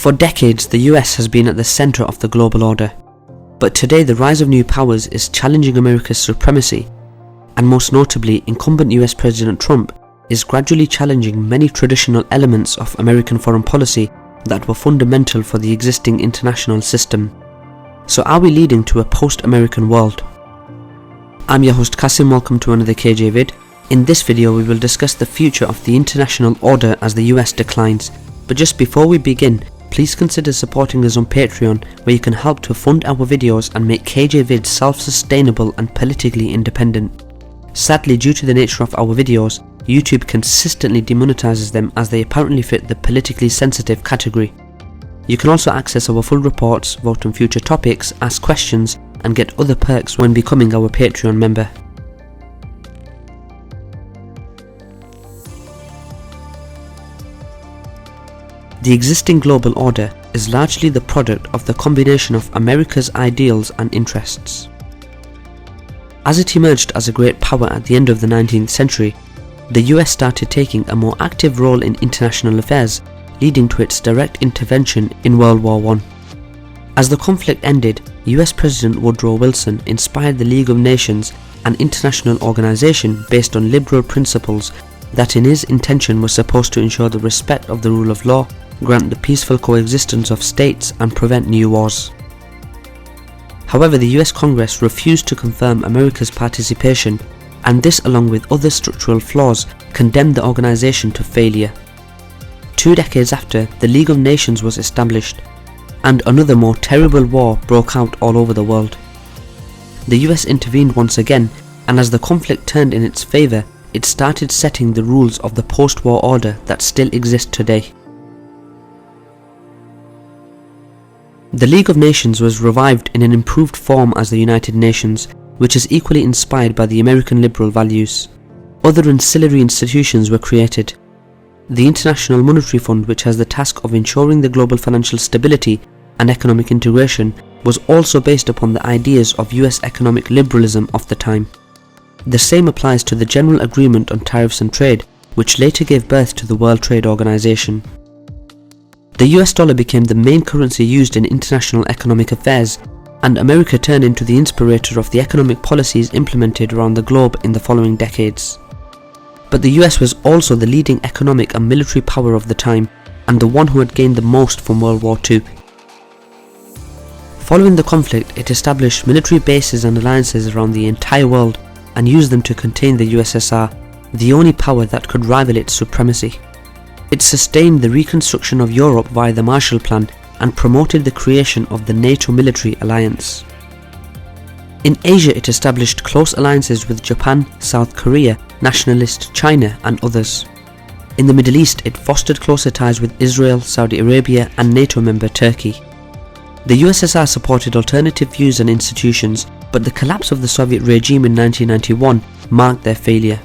For decades, the US has been at the center of the global order. But today, the rise of new powers is challenging America's supremacy, and most notably, incumbent US President Trump is gradually challenging many traditional elements of American foreign policy that were fundamental for the existing international system. So are we leading to a post-American world? I'm your host Kasim, welcome to another KJ vid. In this video we will discuss the future of the international order as the US declines. But just before we begin, please consider supporting us on Patreon, where you can help to fund our videos and make KJ vids self-sustainable and politically independent. Sadly, due to the nature of our videos, YouTube consistently demonetizes them as they apparently fit the politically sensitive category. You can also access our full reports, vote on future topics, ask questions, and get other perks when becoming our Patreon member. The existing global order is largely the product of the combination of America's ideals and interests. As it emerged as a great power at the end of the 19th century, the US started taking a more active role in international affairs, leading to its direct intervention in World War I. As the conflict ended, US President Woodrow Wilson inspired the League of Nations, an international organization based on liberal principles that in his intention was supposed to ensure the respect of the rule of law, grant the peaceful coexistence of states, and prevent new wars. However, the US Congress refused to confirm America's participation, and this, along with other structural flaws, condemned the organization to failure. 2 decades after, the League of Nations was established, and another more terrible war broke out all over the world. The US intervened once again, and as the conflict turned in its favor, it started setting the rules of the post-war order that still exist today. The League of Nations was revived in an improved form as the United Nations, which is equally inspired by the American liberal values. Other ancillary institutions were created. The International Monetary Fund, which has the task of ensuring the global financial stability and economic integration, was also based upon the ideas of US economic liberalism of the time. The same applies to the General Agreement on Tariffs and Trade, which later gave birth to the World Trade Organization. The US dollar became the main currency used in international economic affairs, and America turned into the inspirator of the economic policies implemented around the globe in the following decades. But the US was also the leading economic and military power of the time, and the one who had gained the most from World War II. Following the conflict, it established military bases and alliances around the entire world and used them to contain the USSR, the only power that could rival its supremacy. It sustained the reconstruction of Europe via the Marshall Plan and promoted the creation of the NATO military alliance. In Asia, it established close alliances with Japan, South Korea, nationalist China, and others. In the Middle East, it fostered closer ties with Israel, Saudi Arabia, and NATO member Turkey. The USSR supported alternative views and institutions, but the collapse of the Soviet regime in 1991 marked their failure.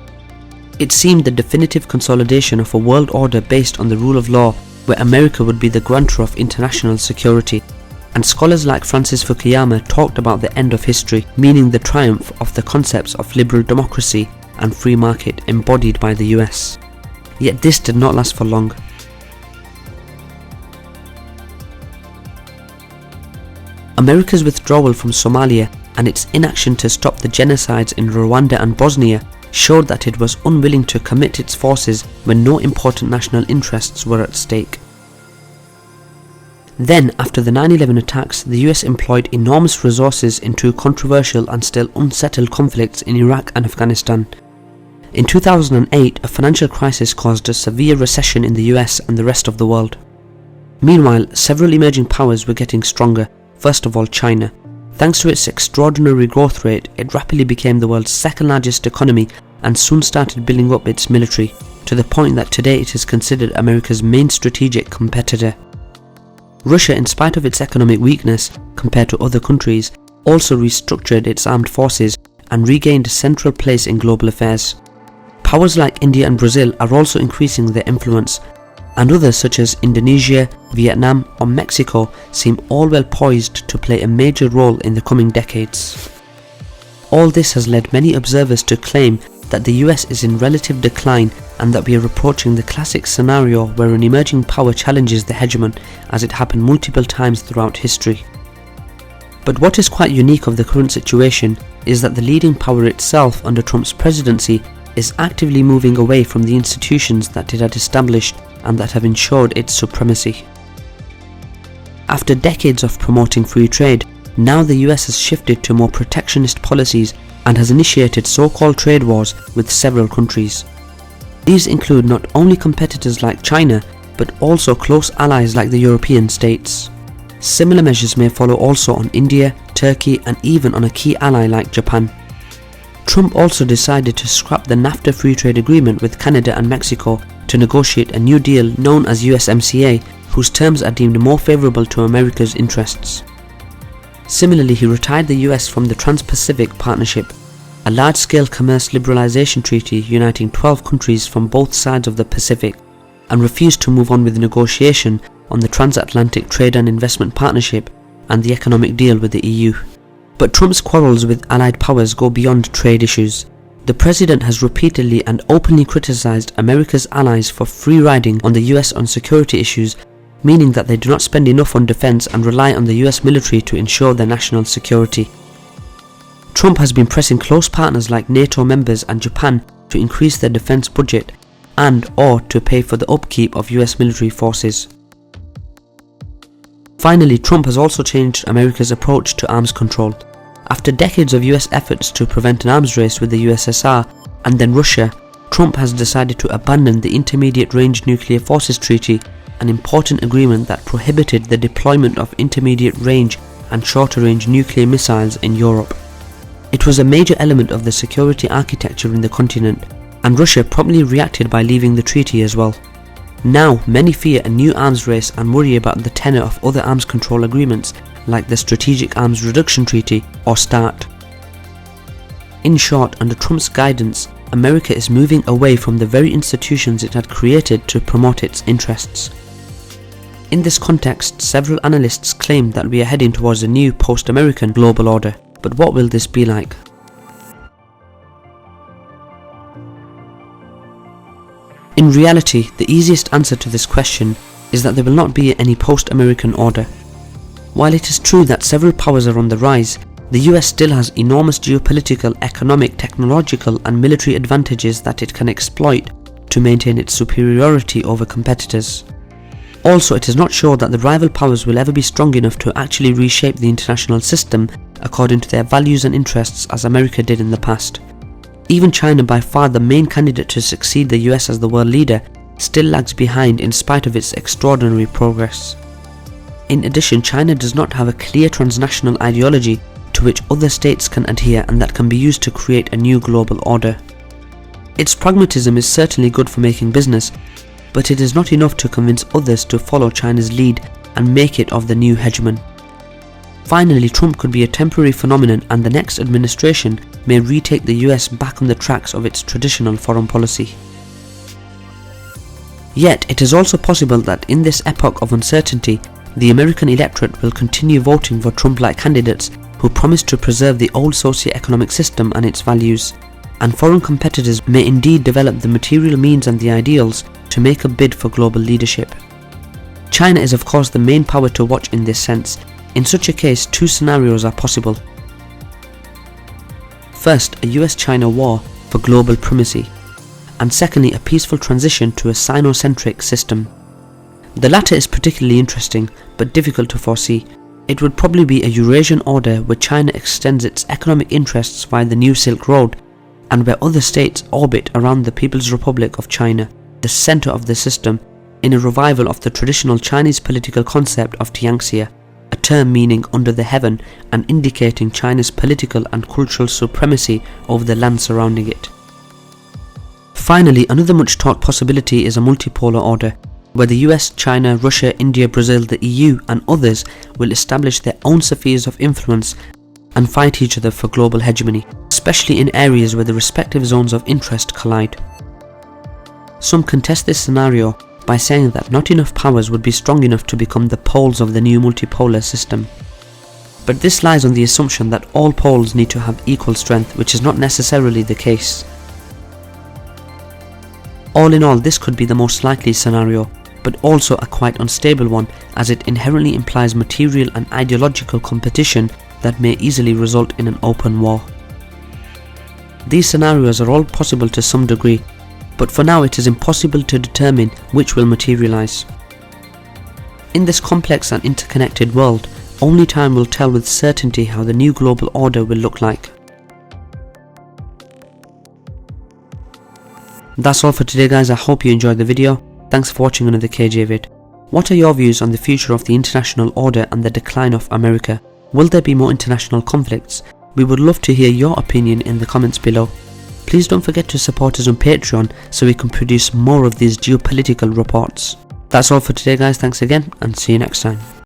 It seemed the definitive consolidation of a world order based on the rule of law, where America would be the grantor of international security, and scholars like Francis Fukuyama talked about the end of history, meaning the triumph of the concepts of liberal democracy and free market embodied by the US. Yet this did not last for long. America's withdrawal from Somalia and its inaction to stop the genocides in Rwanda and Bosnia showed that it was unwilling to commit its forces when no important national interests were at stake. Then, after the 9/11 attacks, the US employed enormous resources into controversial and still unsettled conflicts in Iraq and Afghanistan. In 2008, a financial crisis caused a severe recession in the US and the rest of the world. Meanwhile, several emerging powers were getting stronger, first of all China. Thanks to its extraordinary growth rate, it rapidly became the world's second largest economy and soon started building up its military, to the point that today it is considered America's main strategic competitor. Russia, in spite of its economic weakness compared to other countries, also restructured its armed forces and regained a central place in global affairs. Powers like India and Brazil are also increasing their influence, and others such as Indonesia, Vietnam, or Mexico seem all well poised to play a major role in the coming decades. All this has led many observers to claim that the US is in relative decline and that we are approaching the classic scenario where an emerging power challenges the hegemon, as it happened multiple times throughout history. But what is quite unique of the current situation is that the leading power itself under Trump's presidency is actively moving away from the institutions that it had established and that have ensured its supremacy. After decades of promoting free trade, now the US has shifted to more protectionist policies and has initiated so-called trade wars with several countries. These include not only competitors like China, but also close allies like the European states. Similar measures may follow also on India, Turkey, and even on a key ally like Japan. Trump also decided to scrap the NAFTA free trade agreement with Canada and Mexico to negotiate a new deal known as USMCA, whose terms are deemed more favourable to America's interests. Similarly, he retired the US from the Trans-Pacific Partnership, a large-scale commerce liberalisation treaty uniting 12 countries from both sides of the Pacific, and refused to move on with negotiation on the Transatlantic Trade and Investment Partnership and the economic deal with the EU. But Trump's quarrels with allied powers go beyond trade issues. The president has repeatedly and openly criticised America's allies for free-riding on the US on security issues, meaning that they do not spend enough on defence and rely on the US military to ensure their national security. Trump has been pressing close partners like NATO members and Japan to increase their defence budget and/or to pay for the upkeep of US military forces. Finally, Trump has also changed America's approach to arms control. After decades of US efforts to prevent an arms race with the USSR and then Russia, Trump has decided to abandon the Intermediate Range Nuclear Forces Treaty, an important agreement that prohibited the deployment of intermediate range and shorter range nuclear missiles in Europe. It was a major element of the security architecture in the continent, and Russia promptly reacted by leaving the treaty as well. Now, many fear a new arms race and worry about the tenor of other arms control agreements like the Strategic Arms Reduction Treaty or START. In short, under Trump's guidance, America is moving away from the very institutions it had created to promote its interests. In this context, several analysts claim that we are heading towards a new post-American global order. But what will this be like? In reality, the easiest answer to this question is that there will not be any post-American order. While it is true that several powers are on the rise, the US still has enormous geopolitical, economic, technological and military advantages that it can exploit to maintain its superiority over competitors. Also, it is not sure that the rival powers will ever be strong enough to actually reshape the international system according to their values and interests as America did in the past. Even China, by far the main candidate to succeed the US as the world leader, still lags behind in spite of its extraordinary progress. In addition, China does not have a clear transnational ideology to which other states can adhere and that can be used to create a new global order. Its pragmatism is certainly good for making business, but it is not enough to convince others to follow China's lead and make it of the new hegemon. Finally, Trump could be a temporary phenomenon and the next administration may retake the US back on the tracks of its traditional foreign policy. Yet, it is also possible that in this epoch of uncertainty, the American electorate will continue voting for Trump-like candidates who promise to preserve the old socio-economic system and its values, and foreign competitors may indeed develop the material means and the ideals to make a bid for global leadership. China is of course the main power to watch in this sense. In such a case, two scenarios are possible. First, a US-China war for global primacy, and secondly, a peaceful transition to a Sino-centric system. The latter is particularly interesting, but difficult to foresee. It would probably be a Eurasian order where China extends its economic interests via the New Silk Road, and where other states orbit around the People's Republic of China, the centre of the system, in a revival of the traditional Chinese political concept of Tianxia, a term meaning under the heaven and indicating China's political and cultural supremacy over the land surrounding it. Finally, another much talked possibility is a multipolar order, where the US, China, Russia, India, Brazil, the EU and others will establish their own spheres of influence and fight each other for global hegemony, especially in areas where the respective zones of interest collide. Some contest this scenario by saying that not enough powers would be strong enough to become the poles of the new multipolar system. But this lies on the assumption that all poles need to have equal strength, which is not necessarily the case. All in all, this could be the most likely scenario, but also a quite unstable one, as it inherently implies material and ideological competition that may easily result in an open war. These scenarios are all possible to some degree, but for now it is impossible to determine which will materialize. In this complex and interconnected world, only time will tell with certainty how the new global order will look like. That's all for today guys, I hope you enjoyed the video. Thanks for watching another KJ vid. What are your views on the future of the international order and the decline of America? Will there be more international conflicts? We would love to hear your opinion in the comments below. Please don't forget to support us on Patreon so we can produce more of these geopolitical reports. That's all for today guys, thanks again and see you next time.